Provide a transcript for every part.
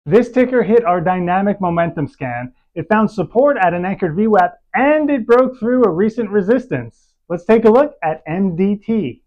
This ticker hit our dynamic momentum scan. It found support at an anchored VWAP and it broke through a recent resistance. Let's take a look at MDT.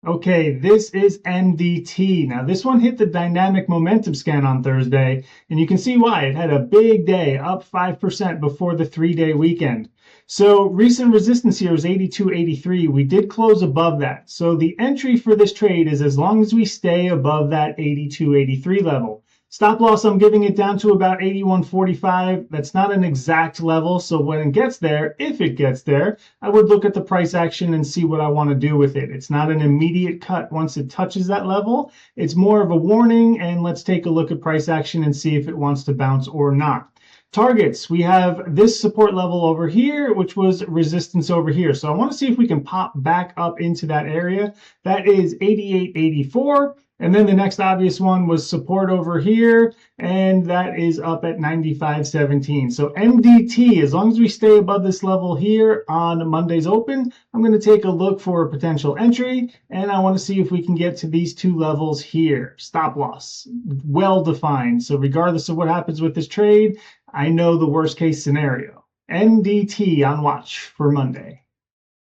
Okay, this is MDT. Now, this one hit the dynamic momentum scan on Thursday, and you can see why. It had a big day, up 5% before the 3-day weekend. So recent resistance here is 82.83. We did close above that. So the entry for this trade is as long as we stay above that 82.83 level. Stop loss, I'm giving it down to about 81.45. That's not an exact level, so when it gets there, if it gets there, I would look at the price action and see what I want to do with it. It's not an immediate cut once it touches that level. It's more of a warning, and let's take a look at price action and see if it wants to bounce or not. Targets, we have this support level over here, which was resistance over here. So I want to see if we can pop back up into that area. That is 88.84. And then the next obvious one was support over here, and that is up at 95.17. So MDT, as long as we stay above this level here on Monday's open, I'm going to take a look for a potential entry, and I want to see if we can get to these two levels here. Stop loss, well defined. So regardless of what happens with this trade, I know the worst case scenario. MDT on watch for Monday.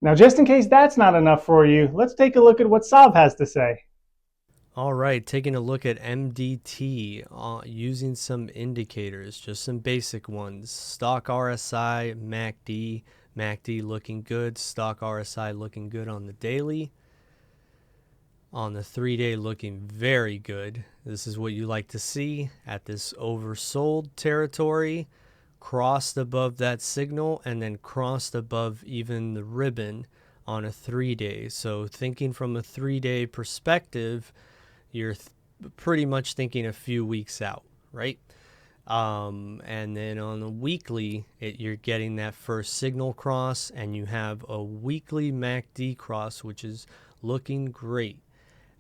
Now, just in case that's not enough for you, let's take a look at what Sav has to say. All right, taking a look at MDT using some indicators, just some basic ones. Stock RSI, MACD. MACD looking good. Stock RSI looking good on the daily. On the 3-day looking very good. This is what you like to see at this oversold territory. Crossed above that signal and then crossed above even the ribbon on a 3-day. So thinking from a 3-day perspective, you're pretty much thinking a few weeks out, right? And then on the weekly, you're getting that first signal cross, and you have a weekly MACD cross, which is looking great.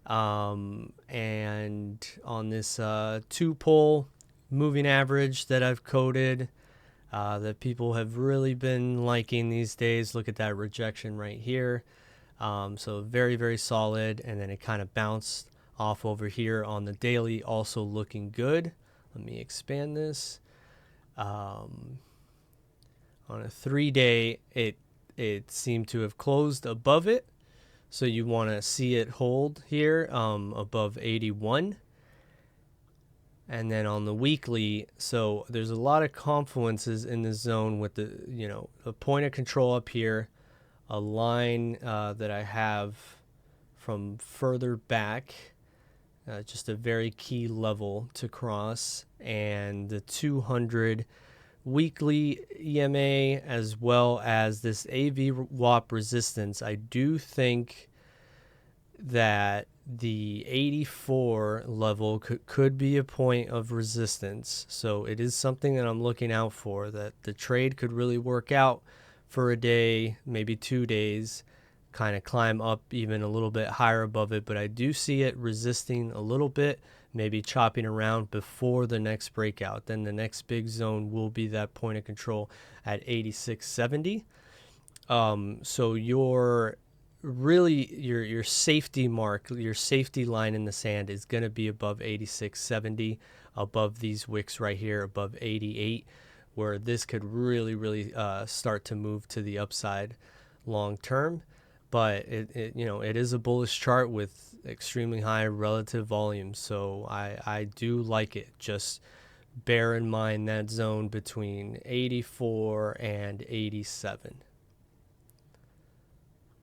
And on this 2-pole moving average that I've coded, that people have really been liking these days, look at that rejection right here. So very, very solid, and then it kind of bounced off over here on the daily, also looking good. Let me expand this. On a 3-day, it seemed to have closed above it, so you want to see it hold here above 81. And then on the weekly, so there's a lot of confluences in the zone with a point of control up here, a line that I have from further back. Just a very key level to cross, and the 200 weekly EMA as well as this AV-WAP resistance. I do think that the 84 level could be a point of resistance. So it is something that I'm looking out for, that the trade could really work out for a day, maybe 2 days, kind of climb up even a little bit higher above it, but I do see it resisting a little bit, maybe chopping around before the next breakout. Then the next big zone will be that point of control at 86.70. So your safety mark, your safety line in the sand is going to be above 86.70, above these wicks right here, above 88, where this could really start to move to the upside long term. But it is a bullish chart with extremely high relative volume, so I do like it. Just bear in mind that zone between 84 and 87.